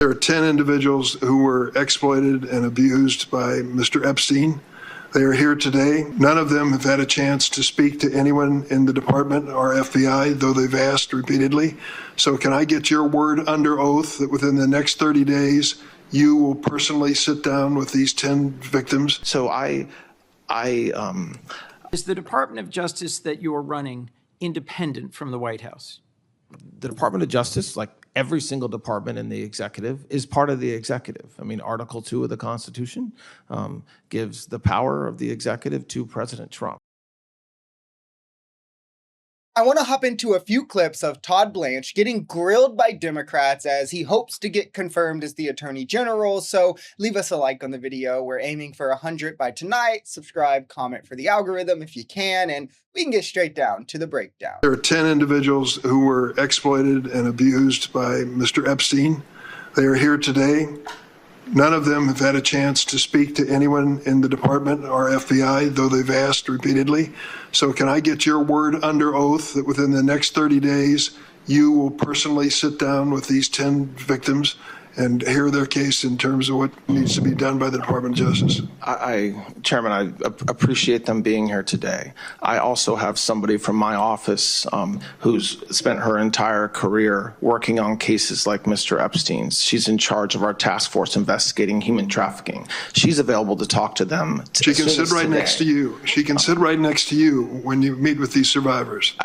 There are 10 individuals who were exploited and abused by Mr. Epstein. They are here today. None of them have had a chance to speak to anyone in the department or FBI, though they've asked repeatedly. So can I get your word under oath that within the next 30 days, you will personally sit down with these 10 victims? So Is the Department of Justice that you're running independent from the White House? The Department of Justice, like every single department in the executive, is part of the executive. I mean, Article 2 of the Constitution gives the power of the executive to President Trump. I want to hop into a few clips of Todd Blanche getting grilled by Democrats as he hopes to get confirmed as the Attorney General. So leave us a like on the video. We're aiming for 100 by tonight. Subscribe, comment for the algorithm if you can, and we can get straight down to the breakdown. There are 10 individuals who were exploited and abused by Mr. Epstein. They are here today. None of them have had a chance to speak to anyone in the department or FBI, though they've asked repeatedly. So can I get your word under oath that within the next 30 days, you will personally sit down with these 10 victims and hear their case in terms of what needs to be done by the Department of Justice? Chairman, I appreciate them being here today. I also have somebody from my office who's spent her entire career working on cases like Mr. Epstein's. She's in charge of our task force investigating human trafficking. She's available to talk to them. She can sit right next to you. She can sit right next to you when you meet with these survivors.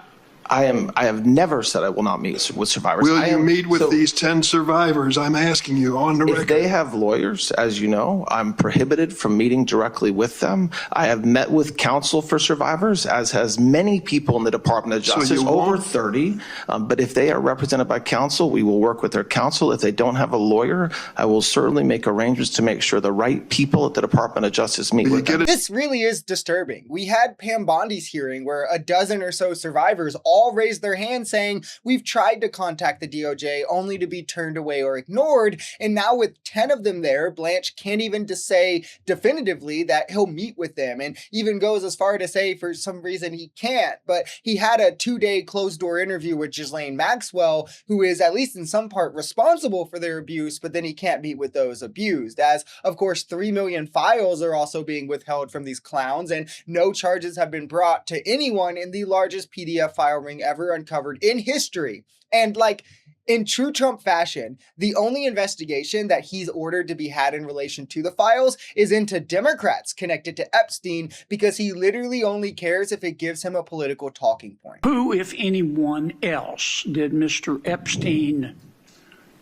I have never said I will not meet with survivors. Will you meet with these 10 survivors? I'm asking you on the record. If they have lawyers, as you know, I'm prohibited from meeting directly with them. I have met with counsel for survivors, as has many people in the Department of Justice, over 30. But if they are represented by counsel, we will work with their counsel. If they don't have a lawyer, I will certainly make arrangements to make sure the right people at the Department of Justice meet with them. This really is disturbing. We had Pam Bondi's hearing where a dozen or so survivors all raised their hand saying, we've tried to contact the DOJ only to be turned away or ignored. And now with 10 of them there, Blanche can't even just say definitively that he'll meet with them, and even goes as far to say for some reason he can't. But he had a 2-day closed door interview with Ghislaine Maxwell, who is at least in some part responsible for their abuse, but then he can't meet with those abused, as of course 3 million files are also being withheld from these clowns, and no charges have been brought to anyone in the largest PDF file ring ever uncovered in history. And like, in true Trump fashion, the only investigation that he's ordered to be had in relation to the files is into Democrats connected to Epstein, because he literally only cares if it gives him a political talking point. Who, if anyone else, did Mr. Epstein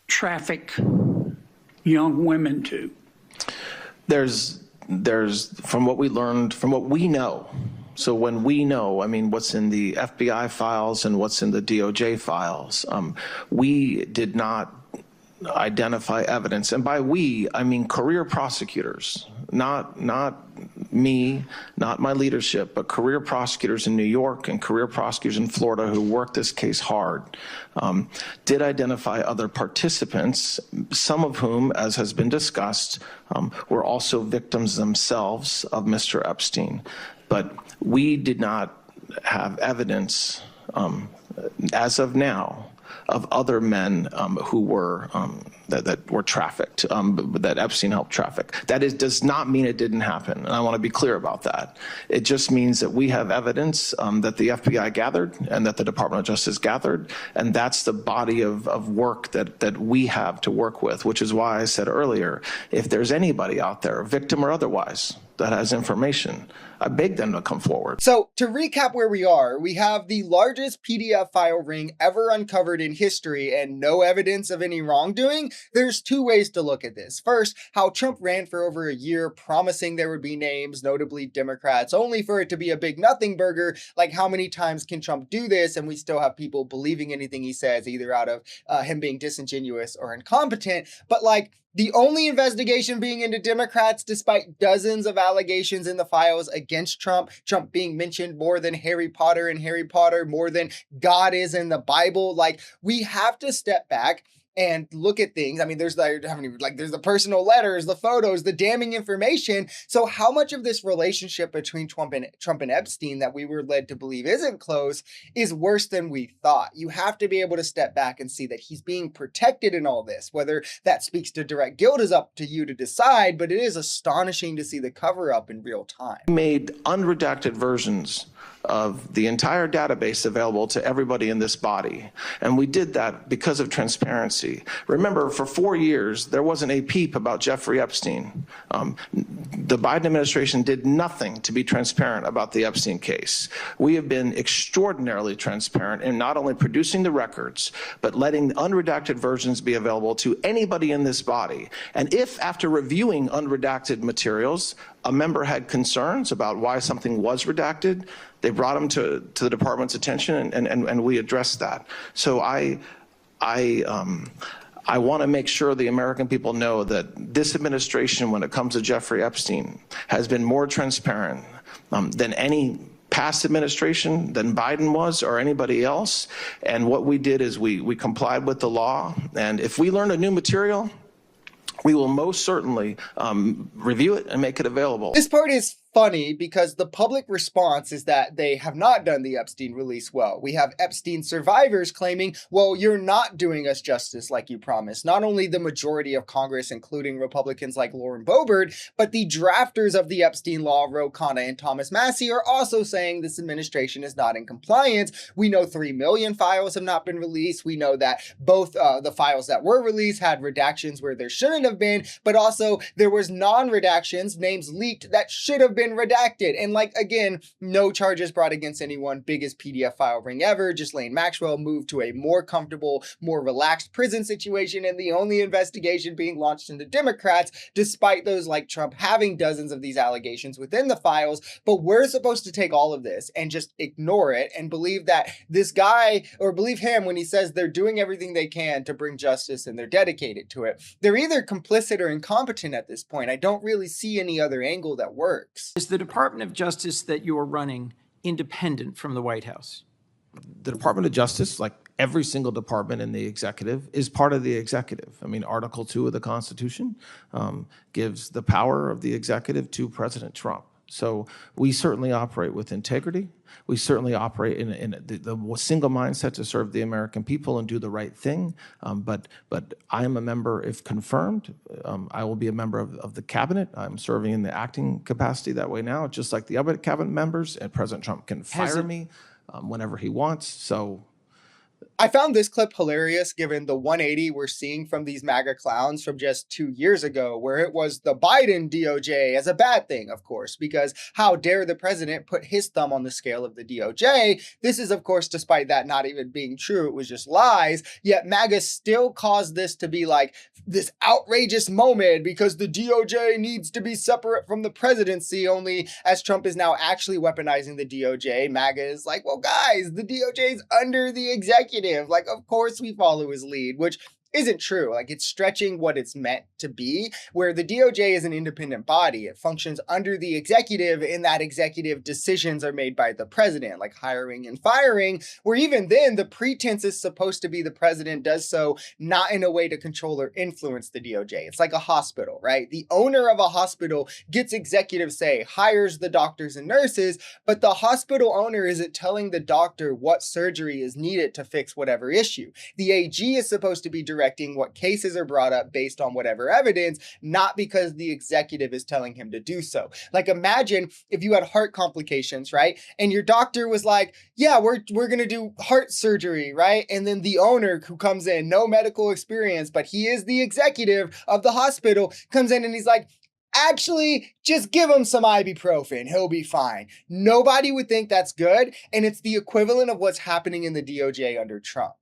traffic young women to? There's from what we learned, from what we know. So when we know, I mean, what's in the FBI files and what's in the DOJ files, we did not identify evidence. And by we, I mean career prosecutors, not me, not my leadership, but career prosecutors in New York and career prosecutors in Florida who worked this case hard, did identify other participants, some of whom, as has been discussed, were also victims themselves of Mr. Epstein. But we did not have evidence, as of now, of other men who were that were trafficked, that Epstein helped traffic. That does not mean it didn't happen, and I want to be clear about that. It just means that we have evidence that the FBI gathered and that the Department of Justice gathered, and that's the body of work that we have to work with, which is why I said earlier, if there's anybody out there, victim or otherwise, that has information, I beg them to come forward. So to recap where we are, we have the largest PDF file ring ever uncovered in history and no evidence of any wrongdoing. There's two ways to look at this. First, how Trump ran for over a year promising there would be names, notably Democrats, only for it to be a big nothing burger. Like, how many times can Trump do this and we still have people believing anything he says, either out of him being disingenuous or incompetent? But like, the only investigation being into Democrats, despite dozens of allegations in the files against Trump, Trump being mentioned more than Harry Potter in Harry Potter, more than God is in the Bible. Like, we have to step back and look at things. I mean, there's there's the personal letters, the photos, the damning information. So how much of this relationship between Trump and Epstein that we were led to believe isn't close is worse than we thought? You have to be able to step back and see that he's being protected in all this. Whether that speaks to direct guilt is up to you to decide, but it is astonishing to see the cover up in real time. Made unredacted versions of the entire database available to everybody in this body. And we did that because of transparency. Remember, for 4 years, there wasn't a peep about Jeffrey Epstein. The Biden administration did nothing to be transparent about the Epstein case. We have been extraordinarily transparent in not only producing the records, but letting unredacted versions be available to anybody in this body. And if, after reviewing unredacted materials, a member had concerns about why something was redacted, they brought them to the department's attention, and we addressed that. So I want to make sure the American people know that this administration, when it comes to Jeffrey Epstein, has been more transparent than any past administration, than Biden was or anybody else. And what we did is we complied with the law. And if we learn a new material, we will most certainly review it and make it available. This part is funny because the public response is that they have not done the Epstein release well. We have Epstein survivors claiming, well, you're not doing us justice like you promised. Not only the majority of Congress, including Republicans like Lauren Boebert, but the drafters of the Epstein law, Ro Khanna and Thomas Massie, are also saying this administration is not in compliance. We know 3 million files have not been released. We know that both the files that were released had redactions where there shouldn't have been, but also there was non-redactions, names leaked that should have been redacted. And again, no charges brought against anyone. Biggest PDF file ring ever. Ghislaine Maxwell moved to a more comfortable, more relaxed prison situation, and the only investigation being launched into Democrats, despite those like Trump having dozens of these allegations within the files. But we're supposed to take all of this and just ignore it and believe that this guy, or believe him when he says they're doing everything they can to bring justice and they're dedicated to it. They're either complicit or incompetent at this point. I don't really see any other angle that works. Is the Department of Justice that you're running independent from the White House? The Department of Justice, like every single department in the executive, is part of the executive. I mean, Article 2 of the Constitution gives the power of the executive to President Trump. So we certainly operate with integrity. We certainly operate in the single mindset to serve the American people and do the right thing. But I am a member, if confirmed. I will be a member of the cabinet. I'm serving in the acting capacity that way now, just like the other cabinet members. And President Trump can fire me whenever he wants. So I found this clip hilarious given the 180 we're seeing from these MAGA clowns from just 2 years ago, where it was the Biden DOJ as a bad thing, of course, because how dare the president put his thumb on the scale of the DOJ? This is, of course, despite that not even being true, it was just lies, yet MAGA still caused this to be like this outrageous moment because the DOJ needs to be separate from the presidency, only as Trump is now actually weaponizing the DOJ, MAGA is like, well, guys, the DOJ is under the executive. Like, of course we follow his lead, which isn't true. Like, it's stretching what it's meant to be, where the DOJ is an independent body. It functions under the executive, and that executive decisions are made by the president, like hiring and firing, where even then the pretense is supposed to be the president does so not in a way to control or influence the DOJ. It's like a hospital, right? The owner of a hospital gets executive say, hires the doctors and nurses, but the hospital owner isn't telling the doctor what surgery is needed to fix whatever issue. The AG is supposed to be directing what cases are brought up based on whatever evidence, not because the executive is telling him to do so. Like, imagine if you had heart complications, right? And your doctor was like, yeah, we're going to do heart surgery, right? And then the owner who comes in, no medical experience, but he is the executive of the hospital, comes in and he's like, actually, just give him some ibuprofen. He'll be fine. Nobody would think that's good. And it's the equivalent of what's happening in the DOJ under Trump.